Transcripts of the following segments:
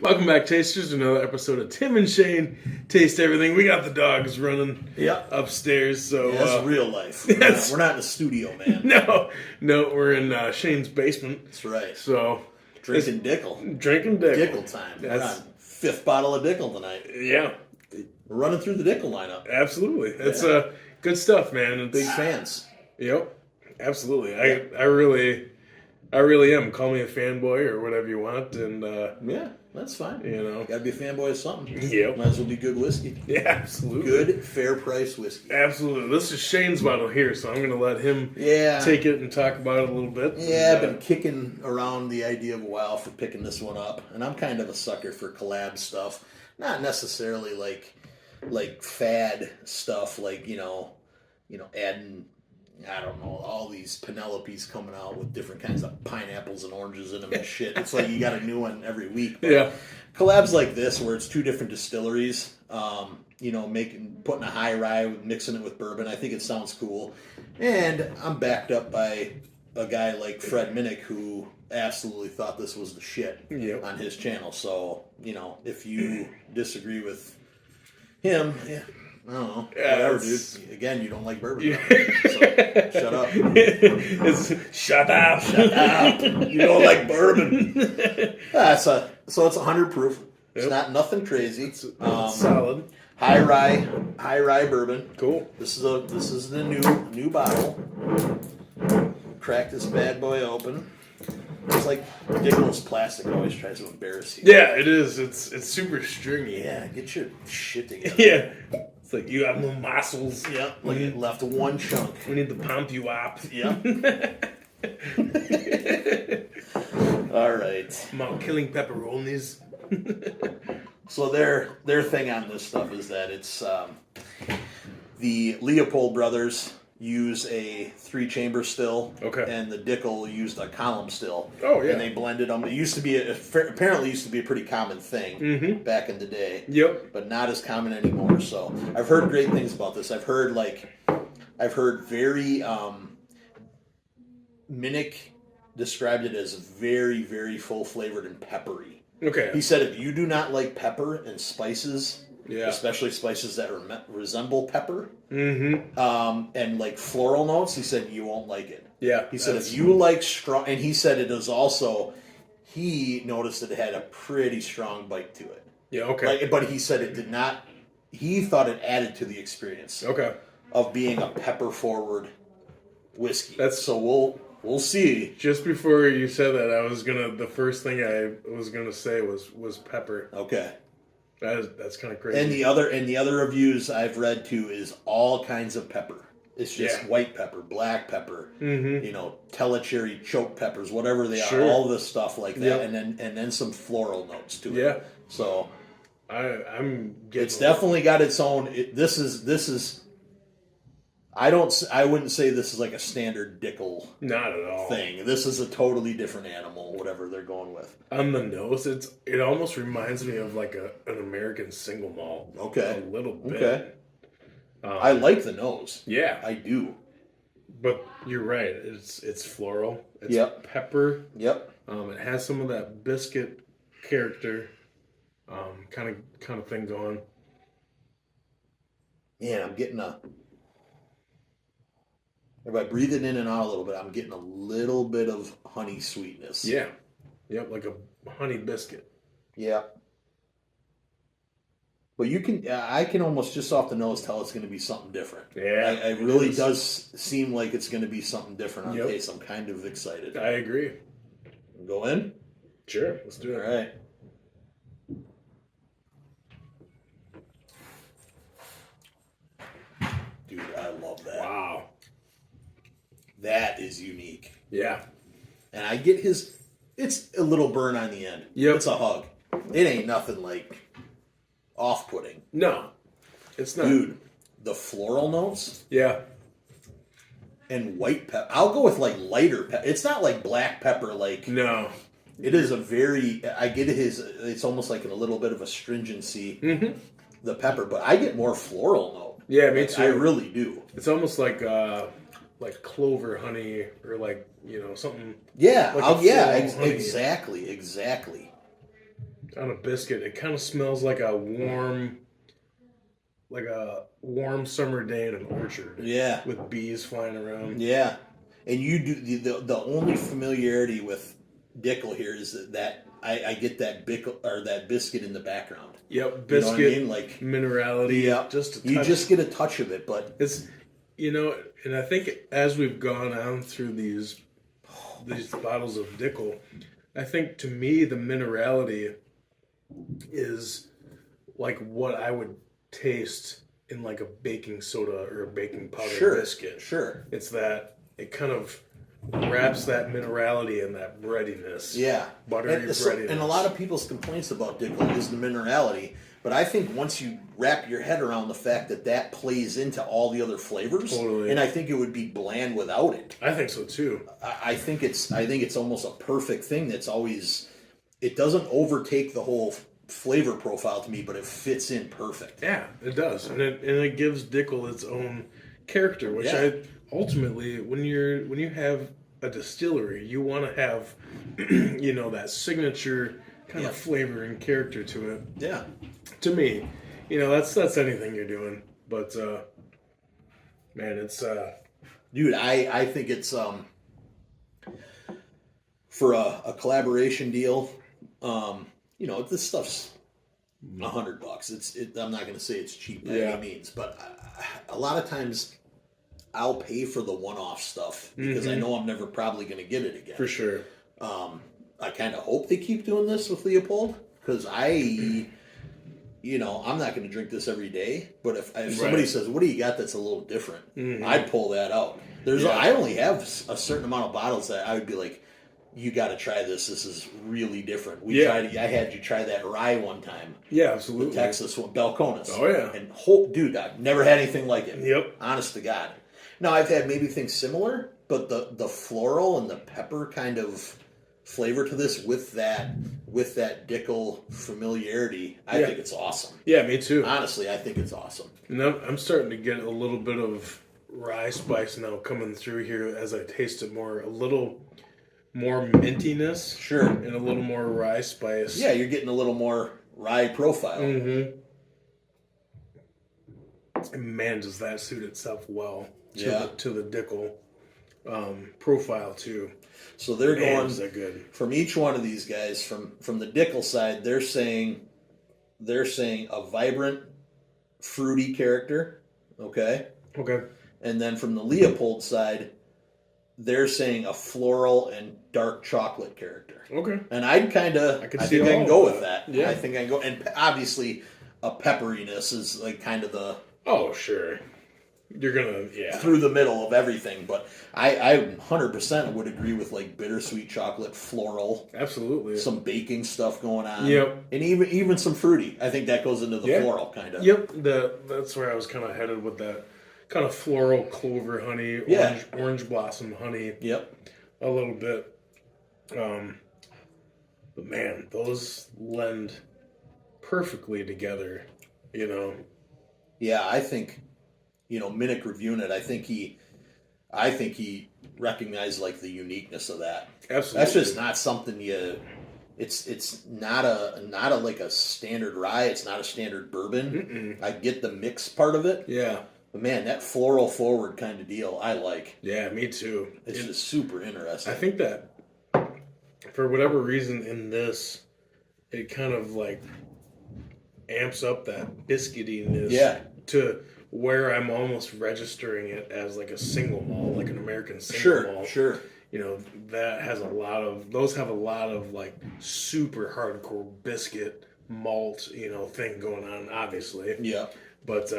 Welcome back, tasters, to another episode of Tim and Shayne Taste Everything. We got the dogs running upstairs, so that's real life. We're not in the studio, man. No, we're in Shayne's basement. That's right. So drinking Dickel. Dickel time. We're on fifth bottle of Dickel tonight. Yeah, we're running through the Dickel lineup. Absolutely, that's good stuff, man. It's, big fans. Yep, absolutely. Yeah. I really am. Call me a fanboy or whatever you want, and yeah, that's fine. You know, gotta be a fanboy of something. Yep. Might as well be good whiskey. Yeah, absolutely. Good, fair price whiskey. Absolutely. This is Shayne's bottle here, so I'm going to let him take it and talk about it a little bit. Yeah, I've been kicking around the idea of a while for picking this one up, and I'm kind of a sucker for collab stuff. Not necessarily like fad stuff, like you know, adding. I don't know, all these Penelopes coming out with different kinds of pineapples and oranges in them and shit. It's like you got a new one every week. But collabs like this, where it's two different distilleries, putting a high rye, mixing it with bourbon, I think it sounds cool. And I'm backed up by a guy like Fred Minnick, who absolutely thought this was the shit on his channel. So, if you disagree with him, I don't know. Whatever, dude. Again, you don't like bourbon. So, shut up. Shut up. Shut up. You don't like bourbon. So it's 100 proof. It's not nothing crazy. It's solid. High rye bourbon. Cool. This is the new bottle. Crack this bad boy open. It's like ridiculous plastic always tries to embarrass you. Yeah, it is. It's super stringy. Yeah, get your shit together. Yeah. It's like you have no muscles. Yep. Like it left one chunk. We need to pump you up. Yep. All right. Mount killing pepperonis. So their thing on this stuff is that it's the Leopold brothers use a 3-chamber still, and the Dickel used a column still. Oh yeah, and they blended them. It used to be apparently used to be a pretty common thing back in the day. Yep, but not as common anymore. So I've heard great things about this. I've heard very Minnick described it as very, very full flavored and peppery. Okay, he said if you do not like pepper and spices. Yeah. Especially spices that resemble pepper, and like floral notes. He said you won't like it. Yeah. He said if you like strong, and he said it is also. He noticed that it had a pretty strong bite to it. Yeah. Okay. But he said it did not. He thought it added to the experience. Okay. Of being a pepper forward whiskey. So we'll see. Just before you said that, the first thing I was gonna say was pepper. Okay. That's kind of crazy. And the other reviews I've read too is all kinds of pepper. It's just white pepper, black pepper, telecherry, choke peppers, whatever they are, all this stuff like that, and then some floral notes to it. Yeah. So I'm getting. It's definitely got its own. This is. I wouldn't say this is like a standard Dickel. Not at all. Thing. This is a totally different animal, whatever they're going with. On the nose, it almost reminds me of like an American single malt. Okay. A little bit. Okay. I like the nose. Yeah. I do. But you're right. It's floral. It's pepper. Yep. It has some of that biscuit character, kind of thing going. Man, I'm getting if I breathe it in and out a little bit, I'm getting a little bit of honey sweetness. Yeah. Yep, like a honey biscuit. Yeah. But I can almost just off the nose tell it's going to be something different. Yeah. It really does seem like it's going to be something different on taste. I'm kind of excited. I agree. Go in? Sure, let's do it. All right. Dude, I love that. Wow. That is unique. Yeah. And I get it's a little burn on the end. Yep. It's a hug. It ain't nothing like off-putting. No. It's not. Dude, the floral notes. Yeah. And white pepper. I'll go with like lighter pepper. It's not like black pepper like. No. It is I get it's almost like a little bit of a stringency. The pepper, but I get more floral note. Yeah, me too. I really do. It's almost like clover honey or something. Yeah, like exactly. on a biscuit, it kind of smells like a warm summer day in an orchard. Yeah. With bees flying around. Yeah. And you do the only familiarity with Dickel here is that I get that biscuit in the background. Yep, biscuit, you know what I mean? Like minerality. Yeah, you just get a touch of it, but it's and I think as we've gone on through these bottles of Dickel, I think to me the minerality is like what I would taste in like a baking soda or a baking powder biscuit. Sure. It's that it kind of wraps that minerality and that breadiness. Yeah. Buttery breadiness. And a lot of people's complaints about Dickel is the minerality. But I think once you wrap your head around the fact that plays into all the other flavors, totally. And I think it would be bland without it. I think so too. I think it's almost a perfect thing. That's always, it doesn't overtake the whole flavor profile to me, but it fits in perfect. Yeah, it does, and it gives Dickel its own character, which ultimately, when you have a distillery, you want to have, that signature kind of flavor and character to it. Yeah. To me, that's anything you're doing, but man, it's dude, I think it's for a collaboration deal. This stuff's $100. I'm not going to say it's cheap by any means, but a lot of times I'll pay for the one-off stuff because I know I'm never probably going to get it again. For sure. I kind of hope they keep doing this with Leopold because I'm not going to drink this every day. But if somebody says, "What do you got that's a little different?" I'd pull that out. I only have a certain amount of bottles that I would be like, "You got to try this. This is really different." I had you try that rye one time. Yeah, absolutely. The Texas one, Balcones. Oh yeah. And dude, I've never had anything like it. Yep. Honest to God. Now I've had maybe things similar, but the floral and the pepper kind of flavor to this with that Dickel familiarity, I think it's awesome. Yeah, me too. Honestly, I think it's awesome. And I'm starting to get a little bit of rye spice now coming through here as I taste it more. A little more mintiness. Sure. And a little more rye spice. Yeah, you're getting a little more rye profile. Mm-hmm. And man, does that suit itself well to the Dickel profile too. So they're going is that good. From each one of these guys, from the Dickel side, they're saying a vibrant, fruity character. Okay. Okay. And then from the Leopold side, they're saying a floral and dark chocolate character. Okay. And I think I can go with that. Yeah. I think I can go. And obviously, a pepperiness is like kind of the... Oh, sure. You're going to, through the middle of everything. But I 100% would agree with like bittersweet chocolate, floral. Absolutely. Some baking stuff going on. Yep. And even some fruity. I think that goes into the floral kind of. Yep. That's where I was kind of headed with that. Kind of floral clover honey, orange blossom honey. Yep. A little bit. But man, those lend perfectly together, Yeah, I think, Minnick reviewing it, I think he recognized like the uniqueness of that. Absolutely. That's just not something it's not a like a standard rye, it's not a standard bourbon. I get the mix part of it. Yeah. But man, that floral forward kind of deal, I like. Yeah, me too. It's just super interesting. I think that for whatever reason in this, it kind of like amps up that biscuitiness to where I'm almost registering it as like a single malt, like an American single malt. Sure. That has those have a lot of like super hardcore biscuit malt, thing going on, obviously. Yeah. But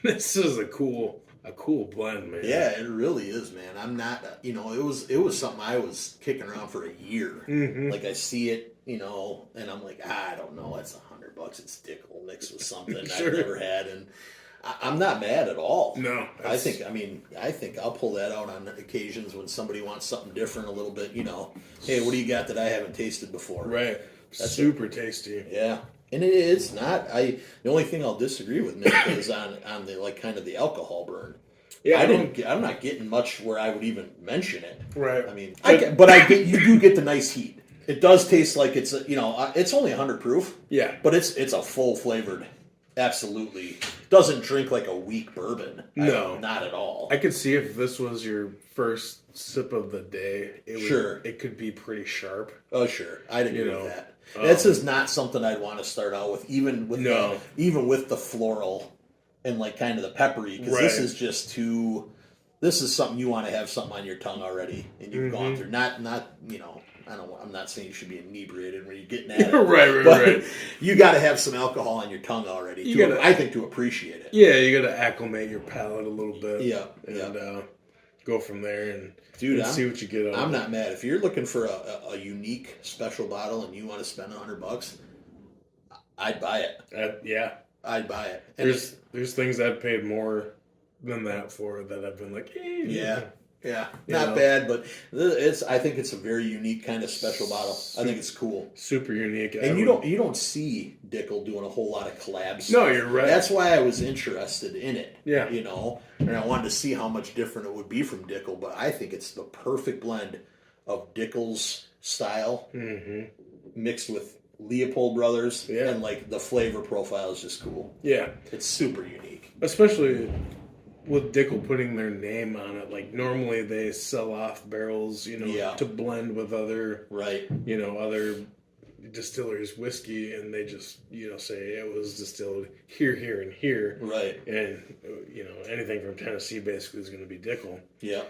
this is a cool blend, man. Yeah, it really is, man. I'm not, it was something I was kicking around for a year. Mm-hmm. Like I see it, and I'm like, I don't know, it's $100. It's Dickel mixed with something I've never had, and I'm not mad at all. No, I think I'll pull that out on occasions when somebody wants something different, a little bit. Hey, what do you got that I haven't tasted before? Right, that's super tasty. Yeah. And it's not. The only thing I'll disagree with Nick is on the like kind of the alcohol burn. Yeah, I'm not getting much where I would even mention it. Right. I mean, you do get the nice heat. It does taste like it's it's only 100 proof. Yeah. But it's a full flavored. Absolutely. Doesn't drink like a weak bourbon. No. Not at all. I could see if this was your first sip of the day, it could be pretty sharp. Oh, sure. I'd agree with that. Um, This is not something I'd want to start out with, even with the floral and like kind of the peppery, because this is just too. This is something you want to have something on your tongue already, and you've gone through. Not I'm not saying you should be inebriated when you're getting at it. right. You got to have some alcohol on your tongue already. I think to appreciate it. Yeah, you got to acclimate your palate a little bit. Yeah, and go from there and Dude, see what you get. I'm not mad if you're looking for a unique special bottle and you want to spend $100. I'd buy it. I'd buy it. And there's things I've paid more than that for that I've been like, not bad, but I think it's a very unique kind of special bottle. I think it's cool, super unique, and you don't see Dickel doing a whole lot of collab stuff. No, you're right. That's why I was interested in it. Yeah, and I wanted to see how much different it would be from Dickel. But I think it's the perfect blend of Dickel's style mixed with Leopold brothers, and like the flavor profile is just cool. Yeah, it's super unique, especially with Dickel putting their name on it. Like normally they sell off barrels, to blend with other other distillers' whiskey, and they just say it was distilled here, and here, right? And anything from Tennessee basically is going to be Dickel. Yeah.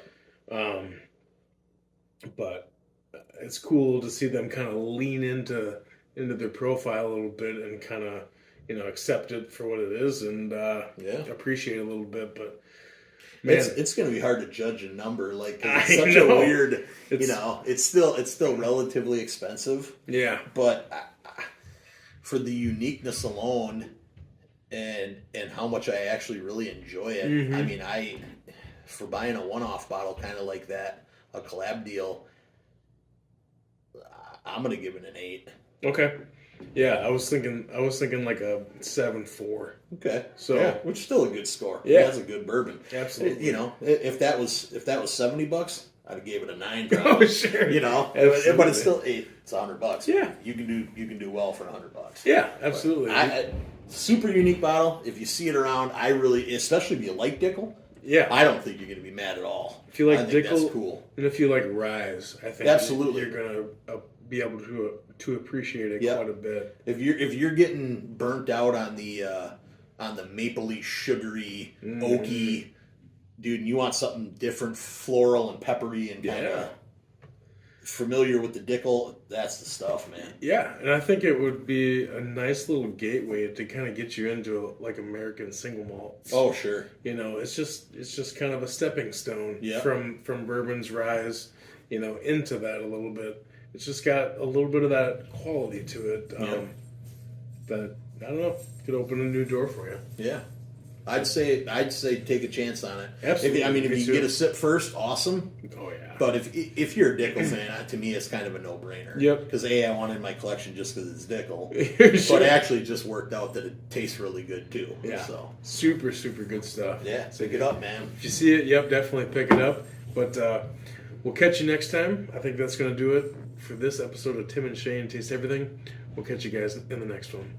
But it's cool to see them kind of lean into their profile a little bit and kind of accept it for what it is and appreciate it a little bit. But man, it's going to be hard to judge a number, like 'cause it's such a weird. It's still relatively expensive. Yeah, but for the uniqueness alone, and how much I actually really enjoy it. I mean, for buying a one-off bottle kind of like that, a collab deal, I'm going to give it an 8. Okay. Yeah, I was thinking like a 7.4. Okay. So which is still a good score. Yeah, that's a good bourbon. Absolutely. If that was $70, I'd have gave it a 9. Probably. Oh, sure. But it's still it's $100. Yeah. You can do well for $100. Yeah, absolutely. Super unique bottle. If you see it around, especially if you like Dickel. Yeah, I don't think you're going to be mad at all. If you like I think Dickel, that's cool. And if you like Rise, I think absolutely you're going to be able to appreciate it quite a bit. If you're getting burnt out on the mapley, sugary, oaky, dude, and you want something different, floral and peppery and kind of familiar with the Dickel, that's the stuff, man. Yeah, and I think it would be a nice little gateway to kind of get you into like American single malts. Oh, sure. It's just kind of a stepping stone from bourbon's Rise, into that a little bit. It's just got a little bit of that quality to it that, I don't know, could open a new door for you. Yeah. I'd say take a chance on it. Absolutely. If you get a sip first, awesome. Oh, yeah. But if you're a Dickel fan, to me it's kind of a no-brainer. Yep. Because I wanted my collection just because it's Dickel. Sure. But it actually just worked out that it tastes really good too. Yeah. So super, super good stuff. Yeah. Pick it up, man. If you see it, definitely pick it up. But we'll catch you next time. I think that's going to do it for this episode of Tim and Shayne Taste Everything. We'll catch you guys in the next one.